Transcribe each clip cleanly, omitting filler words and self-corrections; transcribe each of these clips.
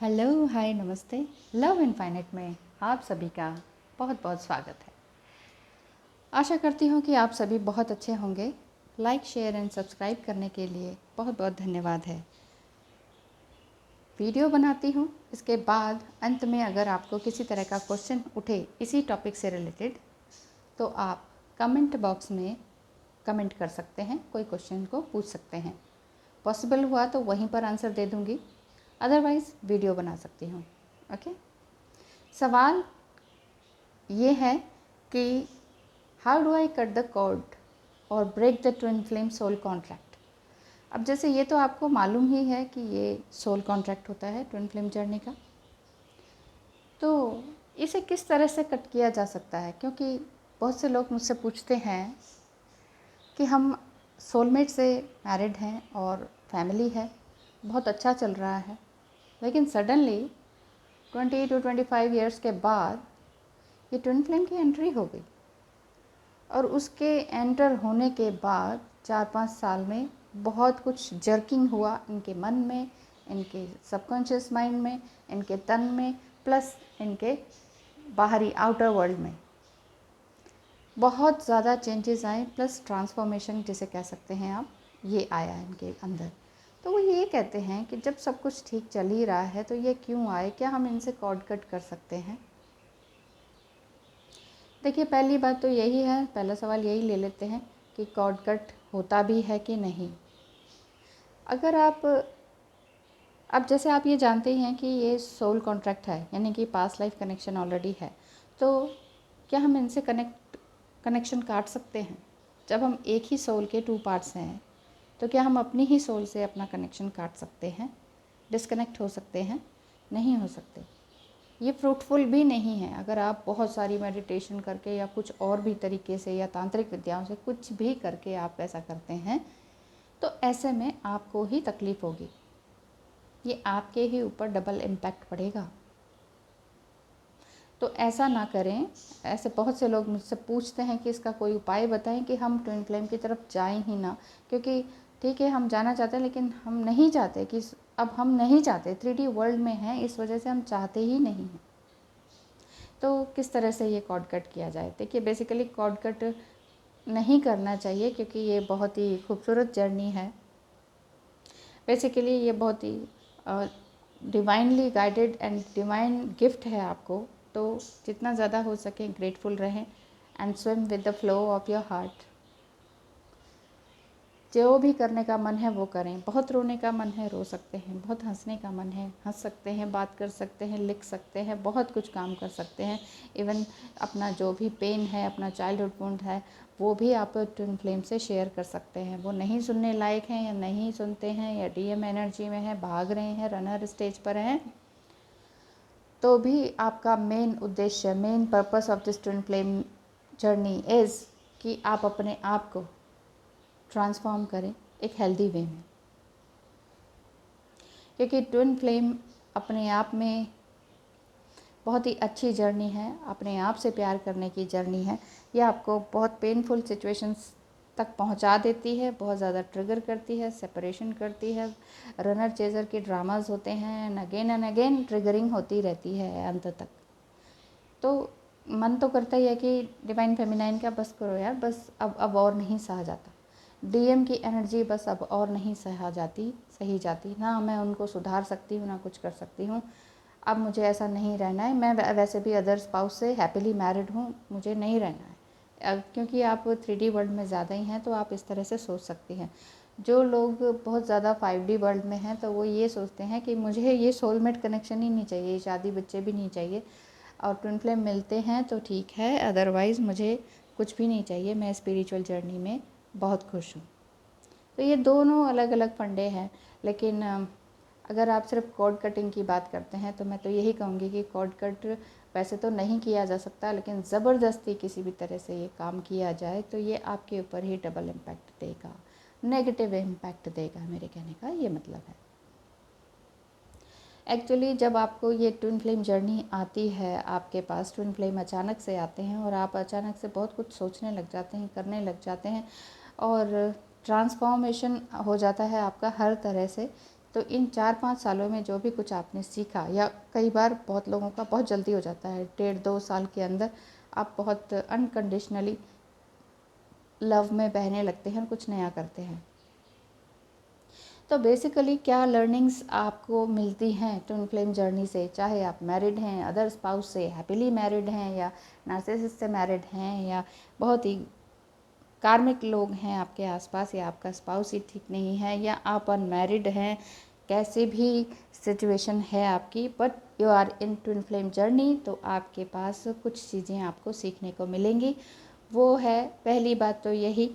Hello, हाय, नमस्ते। Love infinite में आप सभी का बहुत बहुत स्वागत है। आशा करती हूँ कि आप सभी बहुत अच्छे होंगे। लाइक, शेयर एंड सब्सक्राइब करने के लिए बहुत बहुत धन्यवाद है। वीडियो बनाती हूँ, इसके बाद अंत में अगर आपको किसी तरह का क्वेश्चन उठे इसी टॉपिक से रिलेटेड, तो आप कमेंट बॉक्स में कमेंट कर सकते हैं, कोई क्वेश्चन को पूछ सकते हैं। पॉसिबल हुआ तो वहीं पर आंसर दे दूँगी, अदरवाइज़ वीडियो बना सकती हूँ। ओके। सवाल ये है कि how do I cut the cord और break the twin flame soul contract. अब जैसे ये तो आपको मालूम ही है कि ये सोल कॉन्ट्रैक्ट होता है ट्विन फ्लेम जर्नी का, तो इसे किस तरह से कट किया जा सकता है, क्योंकि बहुत से लोग मुझसे पूछते हैं कि हम सोलमेट से मैरिड हैं और फैमिली है, बहुत अच्छा चल रहा है, लेकिन सडनली 20 to 25 ईयर्स के बाद ये ट्विन फ्लेम की एंट्री हो गई और उसके एंटर होने के बाद 4-5 साल में बहुत कुछ जर्किंग हुआ इनके मन में, इनके सबकॉन्शियस माइंड में, इनके तन में, प्लस इनके बाहरी आउटर वर्ल्ड में बहुत ज़्यादा चेंजेस आए, प्लस ट्रांसफॉर्मेशन जिसे कह सकते हैं आप, ये आया इनके अंदर। तो वो ये कहते हैं कि जब सब कुछ ठीक चल ही रहा है तो ये क्यों आए, क्या हम इनसे कॉर्ड कट कर सकते हैं। देखिए, पहली बात तो यही है, पहला सवाल यही ले लेते हैं कि कॉर्ड कट होता भी है कि नहीं। अगर आप अब जैसे आप ये जानते हैं कि ये सोल कॉन्ट्रैक्ट है, यानी कि पास्ट लाइफ कनेक्शन ऑलरेडी है, तो क्या हम इनसे कनेक्शन काट सकते हैं। जब हम एक ही सोल के 2 पार्ट्स हैं, तो क्या हम अपनी ही सोल से अपना कनेक्शन काट सकते हैं, डिस्कनेक्ट हो सकते हैं? नहीं हो सकते। ये फ्रूटफुल भी नहीं है। अगर आप बहुत सारी मेडिटेशन करके या कुछ और भी तरीके से या तांत्रिक विद्याओं से कुछ भी करके आप ऐसा करते हैं, तो ऐसे में आपको ही तकलीफ़ होगी, ये आपके ही ऊपर डबल इम्पैक्ट पड़ेगा। तो ऐसा ना करें। ऐसे बहुत से लोग मुझसे पूछते हैं कि इसका कोई उपाय बताएं कि हम ट्विन फ्लेम की तरफ जाएं ही ना, क्योंकि ठीक है हम जाना चाहते हैं लेकिन हम नहीं चाहते कि अब हम नहीं चाहते, 3D वर्ल्ड में हैं, इस वजह से हम चाहते ही नहीं हैं। तो किस तरह से ये कॉर्ड कट किया जाए। देखिए, बेसिकली कॉर्ड कट नहीं करना चाहिए क्योंकि ये बहुत ही खूबसूरत जर्नी है। बेसिकली ये बहुत ही divinely guided and divine gift है आपको, तो जितना ज़्यादा हो सके ग्रेटफुल रहें and swim with the flow of your heart. जो भी करने का मन है वो करें। बहुत रोने का मन है, रो सकते हैं। बहुत हंसने का मन है, हंस सकते हैं, बात कर सकते हैं, लिख सकते हैं, बहुत कुछ काम कर सकते हैं। इवन अपना जो भी पेन है, अपना चाइल्डहुड वुंड है, वो भी आप ट्विन फ्लेम से शेयर कर सकते हैं। वो नहीं सुनने लायक हैं या नहीं सुनते हैं या डीएम एनर्जी में हैं, भाग रहे हैं, रनर स्टेज पर हैं, तो भी आपका मेन उद्देश्य, main purpose of this twin flame journey is कि आप अपने आप को ट्रांसफॉर्म करें एक हेल्दी वे में। क्योंकि ट्विन फ्लेम अपने आप में बहुत ही अच्छी जर्नी है, अपने आप से प्यार करने की जर्नी है। ये आपको बहुत पेनफुल सिचुएशंस तक पहुंचा देती है, बहुत ज़्यादा ट्रिगर करती है, सेपरेशन करती है, रनर चेजर के ड्रामास होते हैं, एंड अगेन ट्रिगरिंग होती रहती है अंत तक। तो मन तो करता ही है कि डिवाइन फेमिनाइन का बस करो यार, बस अब और नहीं सहा जाता। डीएम की एनर्जी बस अब और नहीं सही जाती ना, मैं उनको सुधार सकती हूँ ना कुछ कर सकती हूँ। अब मुझे ऐसा नहीं रहना है। मैं वैसे भी अदर स्पाउस से हैप्पीली मैरिड हूँ, मुझे नहीं रहना है। क्योंकि आप 3D वर्ल्ड में ज़्यादा ही हैं, तो आप इस तरह से सोच सकती हैं। जो लोग बहुत ज़्यादा 5D वर्ल्ड में हैं, तो वो ये सोचते हैं कि मुझे ये सोलमेट कनेक्शन ही नहीं चाहिए, शादी बच्चे भी नहीं चाहिए, और ट्विन फ्लेम मिलते हैं तो ठीक है, अदरवाइज़ मुझे कुछ भी नहीं चाहिए, मैं स्पिरिचुअल जर्नी में बहुत खुश हूँ। तो ये दोनों अलग अलग फंडे हैं। लेकिन अगर आप सिर्फ कॉर्ड कटिंग की बात करते हैं, तो मैं तो यही कहूँगी कि कॉर्ड कट वैसे तो नहीं किया जा सकता, लेकिन ज़बरदस्ती किसी भी तरह से ये काम किया जाए तो ये आपके ऊपर ही डबल इम्पैक्ट देगा, नेगेटिव इम्पैक्ट देगा। मेरे कहने का ये मतलब है। एक्चुअली जब आपको ये ट्विन फ्लेम जर्नी आती है, आपके पास ट्विन फ्लेम अचानक से आते हैं और आप अचानक से बहुत कुछ सोचने लग जाते हैं, करने लग जाते हैं, और ट्रांसफॉर्मेशन हो जाता है आपका हर तरह से, तो इन 4-5 सालों में जो भी कुछ आपने सीखा, या कई बार बहुत लोगों का बहुत जल्दी हो जाता है, 1.5-2 साल के अंदर आप बहुत अनकंडीशनली लव में बहने लगते हैं और कुछ नया करते हैं। तो बेसिकली क्या लर्निंग्स आपको मिलती हैं ट्विन फ्लेम जर्नी से, चाहे आप मैरिड हैं, अदर स्पाउस से हैप्पीली मैरिड हैं, या नार्सिसिस्ट से मैरिड हैं, या बहुत ही कार्मिक लोग हैं आपके आसपास, या आपका स्पाउस ही ठीक नहीं है, या आप अनमैरिड हैं, कैसे भी सिचुएशन है आपकी, but you are in twin flame journey, तो आपके पास कुछ चीज़ें आपको सीखने को मिलेंगी। वो है, पहली बात तो यही,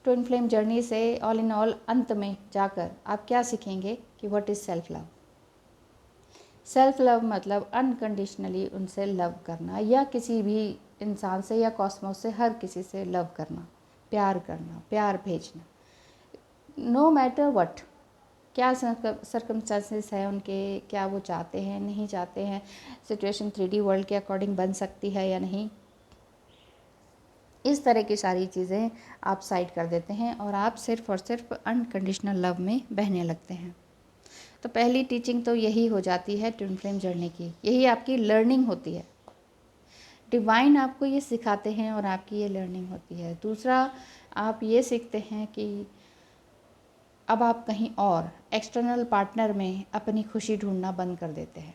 ट्विन फ्लेम जर्नी से ऑल इन ऑल अंत में जाकर आप क्या सीखेंगे कि what is self love. Self love मतलब अनकंडीशनली उनसे लव करना, या किसी भी इंसान से या कॉस्मोस से हर किसी से लव करना, प्यार भेजना, नो मैटर व्हाट, क्या सर्कमस्टांसेस है उनके, क्या वो चाहते हैं नहीं चाहते हैं, सिचुएशन 3D वर्ल्ड के अकॉर्डिंग बन सकती है या नहीं, इस तरह की सारी चीज़ें आप साइड कर देते हैं और आप सिर्फ़ और सिर्फ अनकंडीशनल लव में बहने लगते हैं। तो पहली टीचिंग तो यही हो जाती है ट्विन फ्लेम जर्नी की, यही आपकी लर्निंग होती है। डिवाइन आपको ये सिखाते हैं और आपकी ये लर्निंग होती है। दूसरा, आप ये सीखते हैं कि अब आप कहीं और एक्सटर्नल पार्टनर में अपनी खुशी ढूंढना बंद कर देते हैं।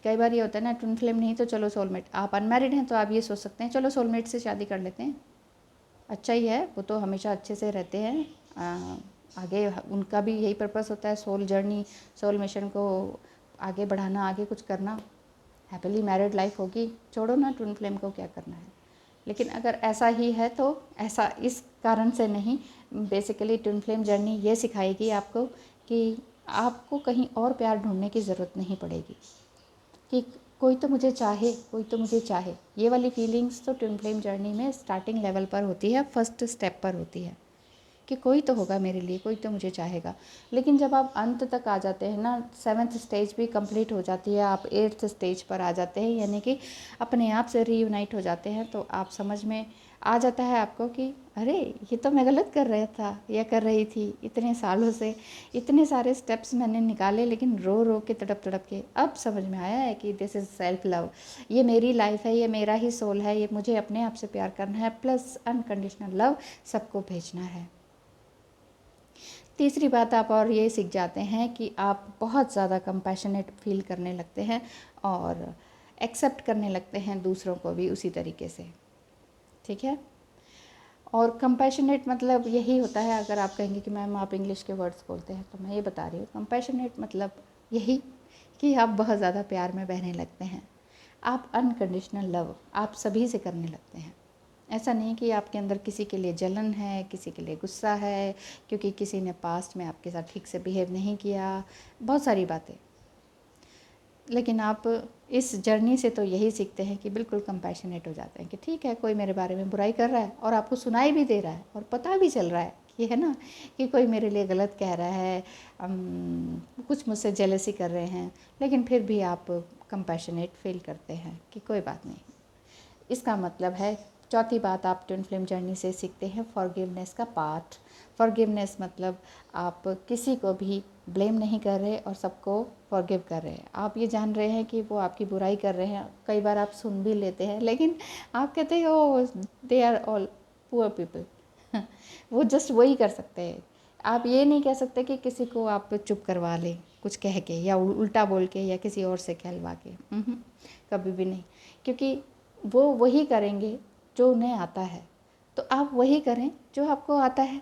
कई बार ये होता है ना, ट्विन फ्लेम नहीं तो चलो सोलमेट, आप अनमैरिड हैं तो आप ये सोच सकते हैं चलो सोलमेट से शादी कर लेते हैं, अच्छा ही है, वो तो हमेशा अच्छे से रहते हैं, आगे उनका भी यही पर्पस होता है, सोल जर्नी, सोल मिशन को आगे बढ़ाना, आगे कुछ करना, हैप्पीली मैरिड लाइफ होगी, छोड़ो ना ट्विन फ्लेम को, क्या करना है। लेकिन अगर ऐसा ही है तो ऐसा इस कारण से नहीं, बेसिकली ट्विन फ्लेम जर्नी ये सिखाएगी आपको कि आपको कहीं और प्यार ढूंढने की ज़रूरत नहीं पड़ेगी, कि कोई तो मुझे चाहे, कोई तो मुझे चाहे। ये वाली फीलिंग्स तो ट्विन फ्लेम जर्नी में स्टार्टिंग लेवल पर होती है, फर्स्ट स्टेप पर होती है कि कोई तो होगा मेरे लिए, कोई तो मुझे चाहेगा। लेकिन जब आप अंत तक आ जाते हैं ना, 7th स्टेज भी कंप्लीट हो जाती है, आप 8th स्टेज पर आ जाते हैं, यानी कि अपने आप से रीयूनाइट हो जाते हैं, तो आप समझ में आ जाता है आपको कि अरे ये तो मैं गलत कर रहा था या कर रही थी, इतने सालों से इतने सारे स्टेप्स मैंने निकाले, लेकिन रो रो के तड़प तड़प के अब समझ में आया है कि दिस इज़ सेल्फ लव, ये मेरी लाइफ है, ये मेरा ही सोल है, ये मुझे अपने आप से प्यार करना है, प्लस अनकंडीशनल लव सबको भेजना है। तीसरी बात आप और ये सीख जाते हैं कि आप बहुत ज़्यादा कंपैशनेट फील करने लगते हैं और एक्सेप्ट करने लगते हैं दूसरों को भी उसी तरीके से, ठीक है। और कंपैशनेट मतलब यही होता है, अगर आप कहेंगे कि मैम आप इंग्लिश के वर्ड्स बोलते हैं, तो मैं ये बता रही हूँ, कंपैशनेट मतलब यही कि आप बहुत ज़्यादा प्यार में बहने लगते हैं, आप अनकंडीशनल लव आप सभी से करने लगते हैं। ऐसा नहीं कि आपके अंदर किसी के लिए जलन है, किसी के लिए गुस्सा है, क्योंकि किसी ने पास्ट में आपके साथ ठीक से बिहेव नहीं किया, बहुत सारी बातें। लेकिन आप इस जर्नी से तो यही सीखते हैं कि बिल्कुल कंपैशनेट हो जाते हैं कि ठीक है, कोई मेरे बारे में बुराई कर रहा है और आपको सुनाई भी दे रहा है और पता भी चल रहा है कि है ना कि कोई मेरे लिए गलत कह रहा है, कुछ मुझसे जेलसी कर रहे हैं, लेकिन फिर भी आप कंपैशनेट फील करते हैं कि कोई बात नहीं। इसका मतलब है, चौथी बात आप ट्विन फ्लेम जर्नी से सीखते हैं फॉरगिवनेस का पार्ट। फॉरगिवनेस मतलब आप किसी को भी ब्लेम नहीं कर रहे और सबको फॉरगिव कर रहे हैं। आप ये जान रहे हैं कि वो आपकी बुराई कर रहे हैं, कई बार आप सुन भी लेते हैं, लेकिन आप कहते हैं oh they are all poor people, वो जस्ट वही कर सकते हैं। आप ये नहीं कह सकते कि किसी को आप चुप करवा लें कुछ कह के या उल्टा बोल के या किसी और से कहलवा के, कभी भी नहीं, क्योंकि वो वही करेंगे जो उन्हें आता है, तो आप वही करें जो आपको आता है।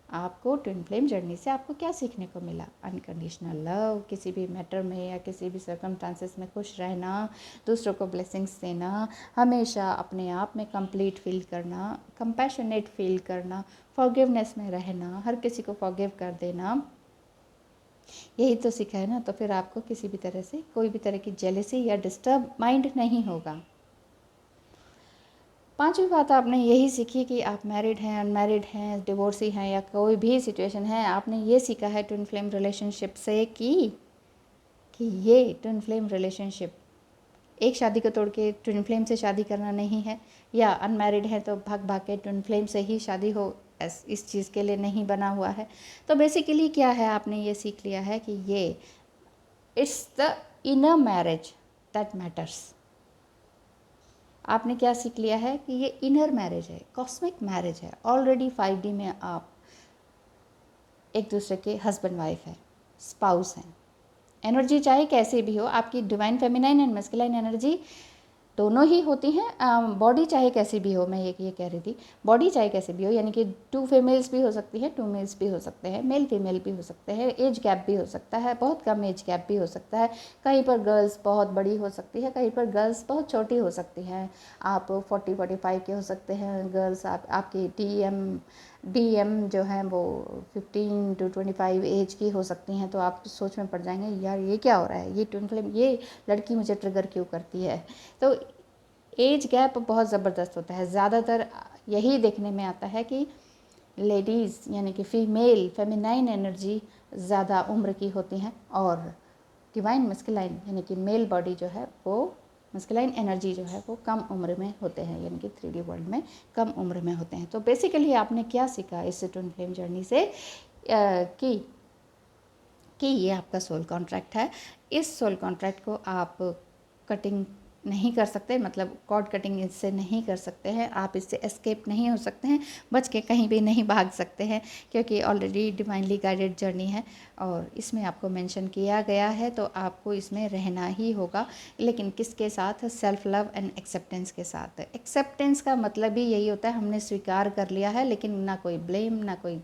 आपको ट्विन फ्लेम जर्नी से आपको क्या सीखने को मिला? अनकंडीशनल लव, किसी भी मैटर में या किसी भी सर्कमस्टांसेस में खुश रहना, दूसरों को ब्लेसिंग्स देना, हमेशा अपने आप में कंप्लीट फील करना, कंपैशनेट फील करना, फॉरगिवनेस में रहना, हर किसी को फॉरगिव कर देना, यही तो सीखा है ना। तो फिर आपको किसी भी तरह से कोई भी तरह की जेलसी या डिस्टर्ब माइंड नहीं होगा। पांचवी बात आपने यही सीखी कि आप मैरिड हैं, अनमैरिड हैं, डिवोर्सी हैं या कोई भी सिचुएशन है, आपने ये सीखा है ट्विन फ्लेम रिलेशनशिप से कि ये ट्विन फ्लेम रिलेशनशिप एक शादी को तोड़ के ट्विन फ्लेम से शादी करना नहीं है, या अनमैरिड है तो भाग भाग के ट्विन फ्लेम से ही शादी हो, इस चीज़ के लिए नहीं बना हुआ है। तो बेसिकली क्या है, आपने ये सीख लिया है कि ये it's the inner marriage that matters. आपने क्या सीख लिया है कि ये इनर मैरिज है, कॉस्मिक मैरिज है। ऑलरेडी 5D में आप एक दूसरे के हस्बैंड वाइफ है, स्पाउस हैं। एनर्जी चाहे कैसी भी हो, आपकी divine feminine and masculine energy दोनों ही होती हैं। बॉडी चाहे कैसी भी हो, मैं ये कह रही थी, बॉडी चाहे कैसी भी हो, यानी कि 2 फीमेल्स भी हो सकती है, 2 मेल्स भी हो सकते हैं, मेल फीमेल भी हो सकते हैं, एज गैप भी हो सकता है, बहुत कम एज गैप भी हो सकता है। कहीं पर गर्ल्स बहुत बड़ी हो सकती है, कहीं पर गर्ल्स बहुत छोटी हो सकती हैं। आप 40-45 के हो सकते हैं गर्ल्स, आपकी डीएम जो है वो 15 to 25 एज की हो सकती हैं। तो आप सोच में पड़ जाएंगे, यार ये क्या हो रहा है, ये ट्विन फ्लेम, ये लड़की मुझे ट्रिगर क्यों करती है। तो एज गैप बहुत ज़बरदस्त होता है। ज़्यादातर यही देखने में आता है कि लेडीज़ यानी कि फीमेल फेमिनाइन एनर्जी ज़्यादा उम्र की होती हैं, और डिवाइन मस्कुलाइन यानी कि मेल बॉडी जो है वो, मस्कुलाइन एनर्जी जो है वो कम उम्र में होते हैं, यानी कि 3D वर्ल्ड में कम उम्र में होते हैं। तो बेसिकली आपने क्या सीखा इस ट्विन फ्लेम जर्नी से, कि ये आपका सोल कॉन्ट्रैक्ट है। इस सोल कॉन्ट्रैक्ट को आप कटिंग नहीं कर सकते, मतलब कॉर्ड कटिंग इससे नहीं कर सकते हैं, आप इससे एस्केप नहीं हो सकते हैं, बच के कहीं भी नहीं भाग सकते हैं, क्योंकि ऑलरेडी डिवाइनली गाइडेड जर्नी है और इसमें आपको मेंशन किया गया है। तो आपको इसमें रहना ही होगा, लेकिन किसके साथ, सेल्फ लव एंड एक्सेप्टेंस के साथ। एक्सेप्टेंस का मतलब ही यही होता है, हमने स्वीकार कर लिया है, लेकिन ना कोई ब्लेम, ना कोई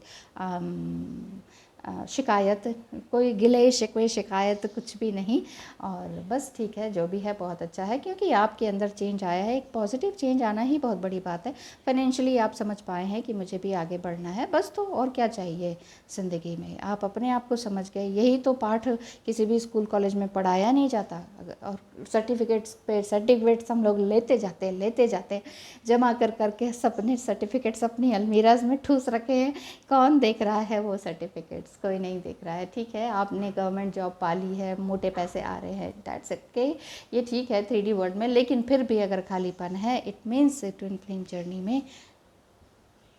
शिकायत, कोई गिले शिकवे शिकायत कुछ भी नहीं। और बस ठीक है, जो भी है बहुत अच्छा है, क्योंकि आपके अंदर चेंज आया है। एक पॉजिटिव चेंज आना ही बहुत बड़ी बात है। फाइनेंशियली आप समझ पाए हैं कि मुझे भी आगे बढ़ना है, बस। तो और क्या चाहिए ज़िंदगी में, आप अपने आप को समझ गए। यही तो पाठ किसी भी स्कूल कॉलेज में पढ़ाया नहीं जाता, और सर्टिफिकेट्स हम लोग लेते जाते जमा कर करके सपने सर्टिफिकेट्स अपनी अलमीराज में ठूस रखे हैं। कौन देख रहा है वो सर्टिफिकेट्स, कोई नहीं देख रहा है। ठीक है, आपने गवर्नमेंट जॉब पा ली है, मोटे पैसे आ रहे हैं, दैट्स ओके, ये ठीक है 3D वर्ल्ड में। लेकिन फिर भी अगर खालीपन है, it means twin flame journey में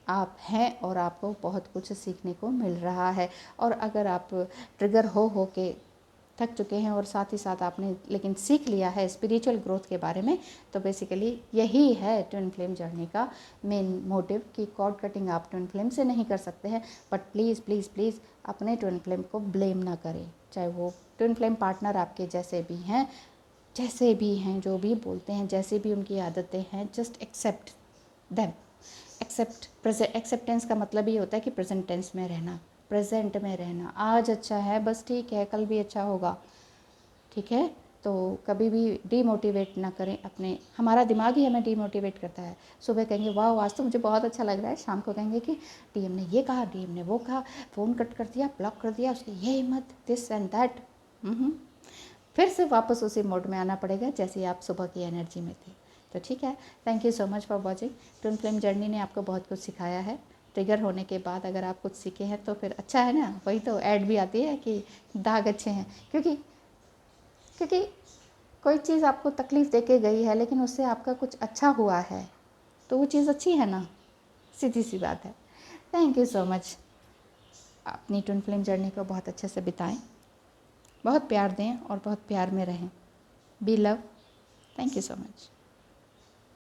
आप हैं और आपको बहुत कुछ सीखने को मिल रहा है। और अगर आप ट्रिगर हो के थक चुके हैं और साथ ही साथ आपने लेकिन सीख लिया है स्पिरिचुअल ग्रोथ के बारे में, तो बेसिकली यही है ट्विन फ्लेम जर्नी का मेन मोटिव, कि कॉर्ड कटिंग आप ट्विन फ्लेम से नहीं कर सकते हैं। बट प्लीज़ प्लीज़ प्लीज़ अपने ट्विन फ्लेम को ब्लेम ना करें, चाहे वो ट्विन फ्लेम पार्टनर आपके जैसे भी हैं, जो भी बोलते हैं, जैसे भी उनकी आदतें हैं, जस्ट एक्सेप्ट देम। एक्सेप्टेंस का मतलब ये होता है कि प्रेजेंट टेंस में रहना, प्रेजेंट में रहना। आज अच्छा है, बस ठीक है, कल भी अच्छा होगा। ठीक है, तो कभी भी डीमोटिवेट ना करें अपने, हमारा दिमाग ही हमें डीमोटिवेट करता है। सुबह कहेंगे वाह आज तो मुझे बहुत अच्छा लग रहा है, शाम को कहेंगे कि डीएम ने ये कहा, डीएम ने वो कहा, फ़ोन कट कर दिया, ब्लॉक कर दिया, उसकी ये हिम्मत, दिस एंड दैट। फिर से वापस उसी मोड में आना पड़ेगा जैसे आप सुबह की एनर्जी में थे। तो ठीक है, thank you so much for watching. Twin flame journey ने आपको बहुत कुछ सिखाया है। ट्रिगर होने के बाद अगर आप कुछ सीखे हैं तो फिर अच्छा है ना। वही तो ऐड भी आती है कि दाग अच्छे हैं, क्योंकि कोई चीज़ आपको तकलीफ़ दे के गई है, लेकिन उससे आपका कुछ अच्छा हुआ है, तो वो चीज़ अच्छी है ना, सीधी सी बात है। Thank you so much. अपनी ट्विन फ्लेम जर्नी को बहुत अच्छे से बिताएं, बहुत प्यार दें और बहुत प्यार में रहें। Be love. Thank you so much.